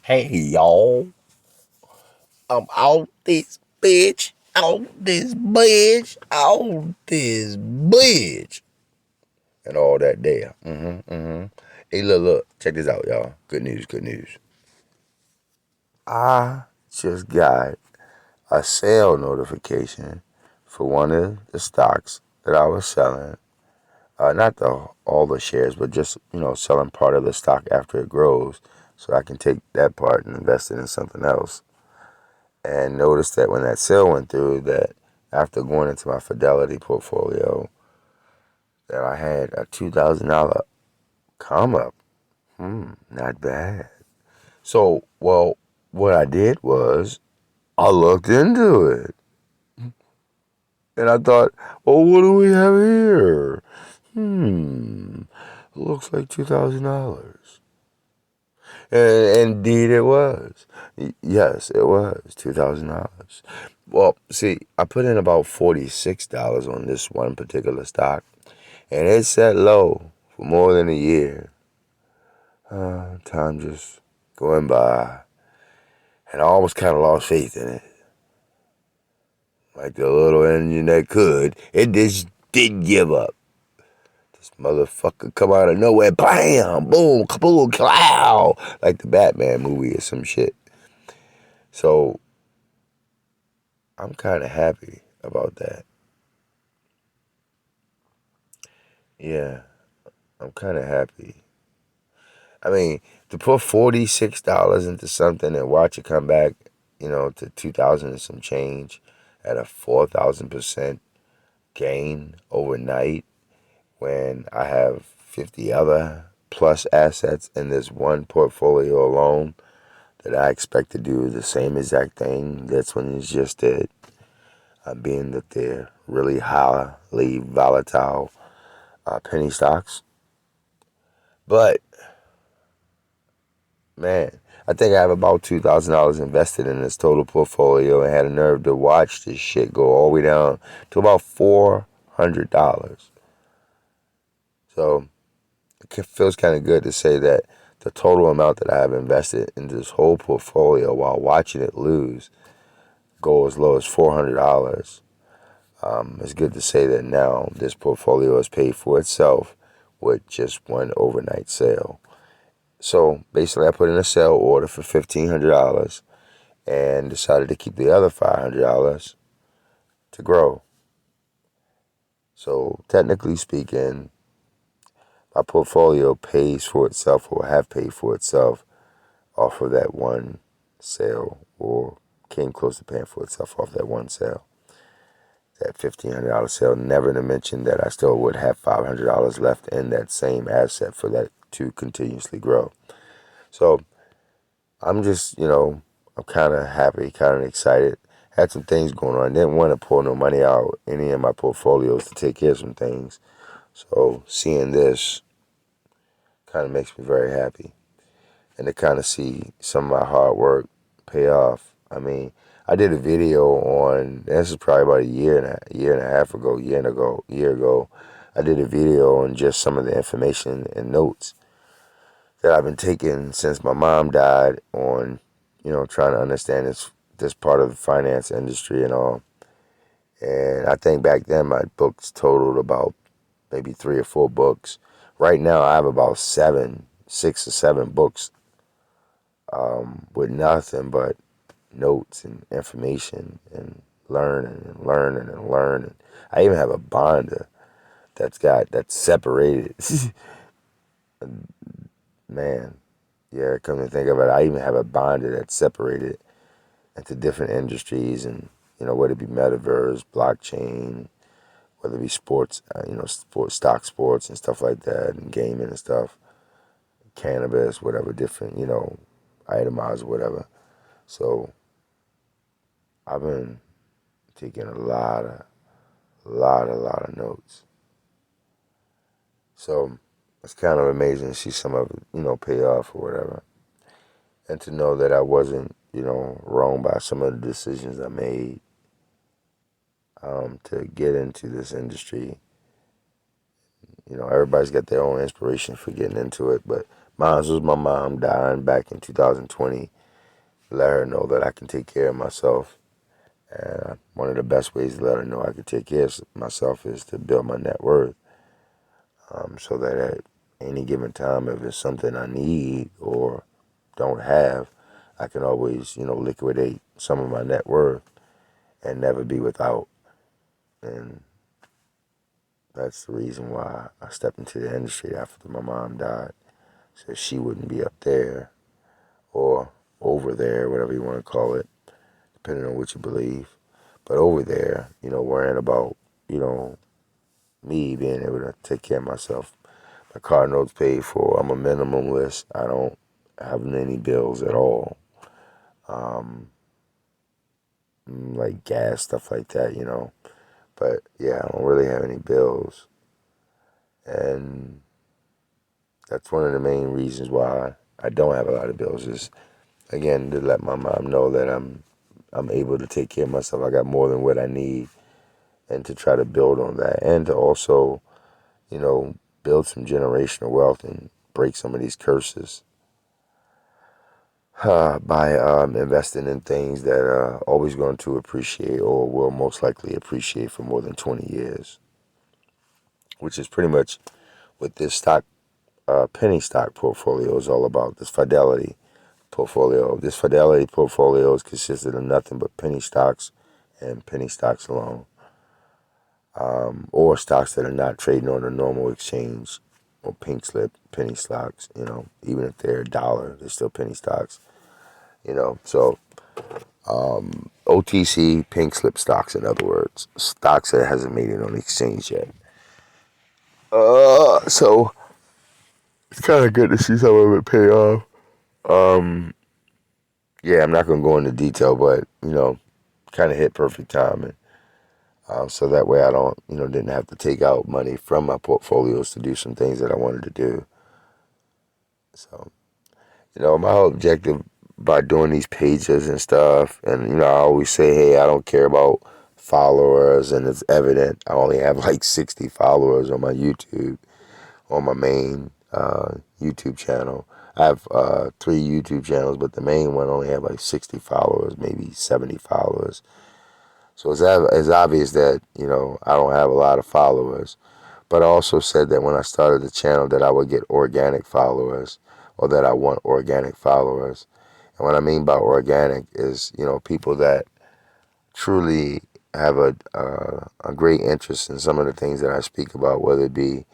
Hey y'all, I'm out this bitch, out this bitch, out this bitch, and all that there. Hey, look, check this out, y'all. Good news, good news. I just got a sale notification for one of the stocks that I was selling. Not all the shares, but just selling part of the stock after it grows, so I can take that part and invest it in something else. And noticed that when that sale went through, that after going into my Fidelity portfolio, that I had a $2,000 come up. Not bad. So, well, what I did was I looked into it, and I thought, well, what do we have here? Looks like $2,000. And indeed it was. Yes, it was $2,000. Well, see, I put in about $46 on this one particular stock, and it sat low for more than a year. Time just going by, and I almost kind of lost faith in it. Like the little engine that could, it just didn't give up. This motherfucker come out of nowhere, bam, boom, kaboom, clow, like the Batman movie or some shit. So I'm kind of happy about that. Yeah, I'm kind of happy. I mean, to put $46 into something and watch it come back, to 2,000 and some change at a 4,000% gain overnight when I have 50 other plus assets in this one portfolio alone that I expect to do the same exact thing that's when it's just did. Being that they're really highly volatile penny stocks. But man, I think I have about $2,000 invested in this total portfolio and had a nerve to watch this shit go all the way down to about $400. So it feels kind of good to say that the total amount that I have invested into this whole portfolio while watching it lose go as low as $400. It's good to say that now this portfolio has paid for itself with just one overnight sale. So basically, I put in a sale order for $1,500 and decided to keep the other $500 to grow. So technically speaking, my portfolio pays for itself or have paid for itself off of that one sale, or came close to paying for itself off that one sale. That $1,500 sale, never to mention that I still would have $500 left in that same asset for that to continuously grow. So I'm just, I'm kind of happy, kind of excited. Had some things going on. Didn't want to pull no money out any of my portfolios to take care of some things. So seeing this kind of makes me very happy. And to kind of see some of my hard work pay off. I mean, I did a video on, this is probably about a year ago. I did a video on just some of the information and notes that I've been taking since my mom died on, trying to understand this part of the finance industry and all. And I think back then my books totaled about maybe 3 or 4 books. Right now I have about 6 or 7 books with nothing but notes and information and learning. I even have a binder that's separated. Man, yeah, come to think of it, I even have a binder that's separated into different industries and, whether it be metaverse, blockchain, whether it be sports, sports and stuff like that, and gaming and stuff, cannabis, whatever, different, itemized, whatever. So I've been taking a lot of notes. So it's kind of amazing to see some of it, pay off or whatever. And to know that I wasn't, wrong by some of the decisions I made to get into this industry. Everybody's got their own inspiration for getting into it, but Mine was my mom dying back in 2020. Let her know that I can take care of myself. And one of the best ways to let her know I can take care of myself is to build my net worth. So that at any given time, if it's something I need or don't have, I can always, liquidate some of my net worth and never be without. And that's the reason why I stepped into the industry after my mom died. So she wouldn't be up there or over there, whatever you want to call it, depending on what you believe. But over there, worrying about, me being able to take care of myself. My car notes paid for. I'm a minimalist. I don't have any bills at all. Like gas, stuff like that. But yeah, I don't really have any bills. And that's one of the main reasons why I don't have a lot of bills is, again, to let my mom know that I'm able to take care of myself. I got more than what I need, and to try to build on that, and to also, build some generational wealth and break some of these curses by investing in things that are always going to appreciate or will most likely appreciate for more than 20 years, which is pretty much what this penny stock portfolio is all about. This fidelity portfolio. This fidelity portfolio is consisted of nothing but penny stocks and penny stocks alone, or stocks that are not trading on a normal exchange or pink slip penny stocks. Even if they're a dollar, they're still penny stocks. So OTC pink slip stocks, in other words, stocks that hasn't made it on the exchange yet. So it's kind of good to see some of it pay off. Yeah, I'm not gonna go into detail, but kind of hit perfect timing. So that way I don't, didn't have to take out money from my portfolios to do some things that I wanted to do. So, my whole objective by doing these pages and stuff, and, I always say, hey, I don't care about followers, and it's evident. I only have like 60 followers on my YouTube, on my main YouTube channel. I have 3 YouTube channels, but the main one only have like 60 followers, maybe 70 followers. So it's obvious that, I don't have a lot of followers. But I also said that when I started the channel that I would get organic followers, or that I want organic followers. And what I mean by organic is, people that truly have a great interest in some of the things that I speak about, whether it be,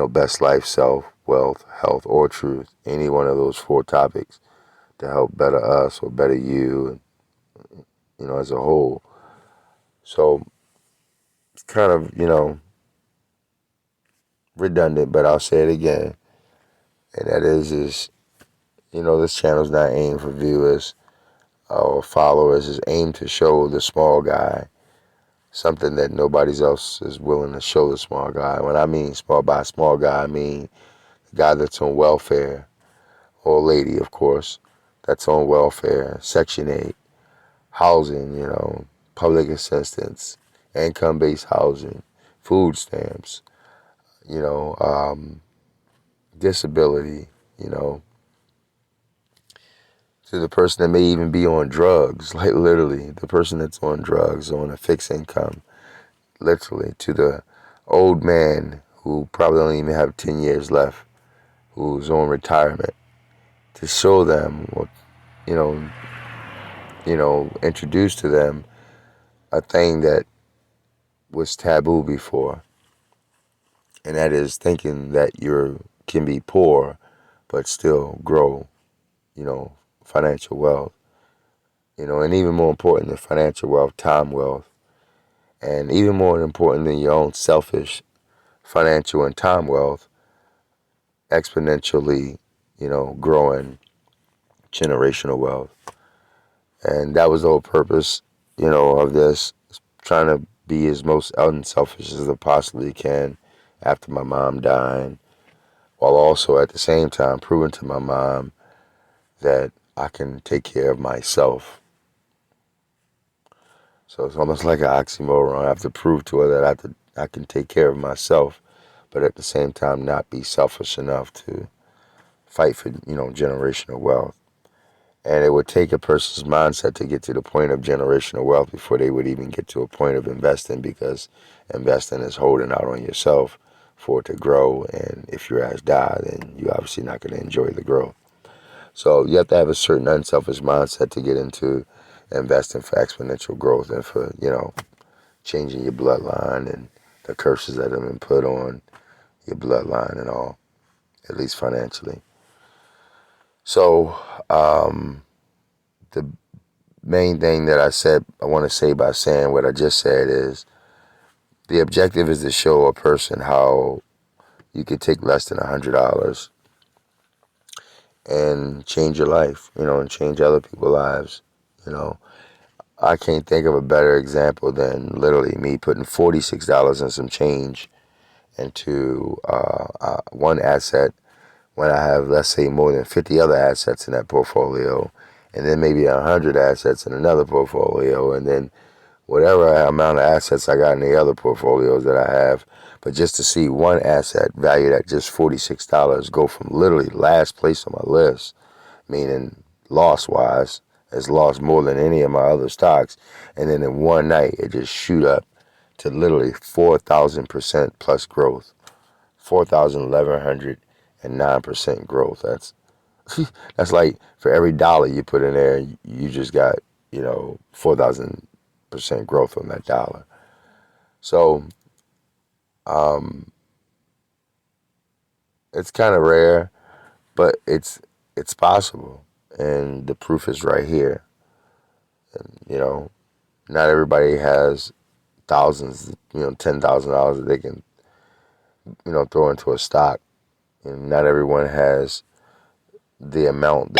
best life, self, wealth, health, or truth. Any one of those 4 topics to help better us or better you, as a whole. So it's kind of, redundant, but I'll say it again. And that is, this channel's not aimed for viewers or followers. It's aimed to show the small guy something that nobody else is willing to show the small guy. When I mean small guy, I mean the guy that's on welfare, or lady, of course, that's on welfare, Section 8, housing, public assistance, income-based housing, food stamps, you know, um, disability, to the person that may even be on drugs, like literally the person that's on drugs, on a fixed income, literally, to the old man who probably don't even have 10 years left, who's on retirement, to show them, or, you know, introduce to them a thing that was taboo before, and that is thinking that you can be poor but still grow, financial wealth, and even more important than financial wealth, time wealth, and even more important than your own selfish financial and time wealth, exponentially, growing generational wealth. And that was the whole purpose, of this, trying to be as most unselfish as I possibly can after my mom died, while also at the same time proving to my mom that I can take care of myself. So it's almost like an oxymoron. I have to prove to her that I can take care of myself, but at the same time not be selfish enough to fight for, generational wealth. And it would take a person's mindset to get to the point of generational wealth before they would even get to a point of investing, because investing is holding out on yourself for it to grow. And if your ass die, then you're obviously not going to enjoy the growth. So you have to have a certain unselfish mindset to get into investing for exponential growth and for, changing your bloodline and the curses that have been put on your bloodline and all, at least financially. So the main thing that I want to say by saying what I just said is the objective is to show a person how you could take less than $100 and change your life, and change other people's lives. You know, I can't think of a better example than literally me putting $46 and some change into one asset when I have, let's say, more than 50 other assets in that portfolio, and then maybe 100 assets in another portfolio, and then whatever amount of assets I got in the other portfolios that I have. But just to see one asset valued at just $46 go from literally last place on my list, meaning loss-wise, has lost more than any of my other stocks, and then in one night it just shoot up to literally 4,000% plus growth, 4,109% growth. That's like for every dollar you put in there, you just got 4,000% growth on that dollar. So it's kind of rare, but it's possible, and the proof is right here. And, not everybody has thousands, $10,000 that they can, throw into a stock, and not everyone has the amount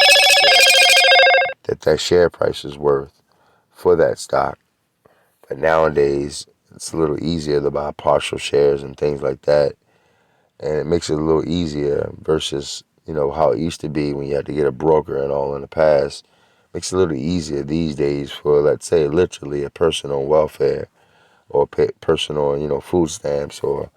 that share price is worth for that stock. But nowadays, it's a little easier to buy partial shares and things like that, and it makes it a little easier versus how it used to be when you had to get a broker and all in the past. Makes it a little easier these days for, let's say, literally a person on welfare or person on food stamps or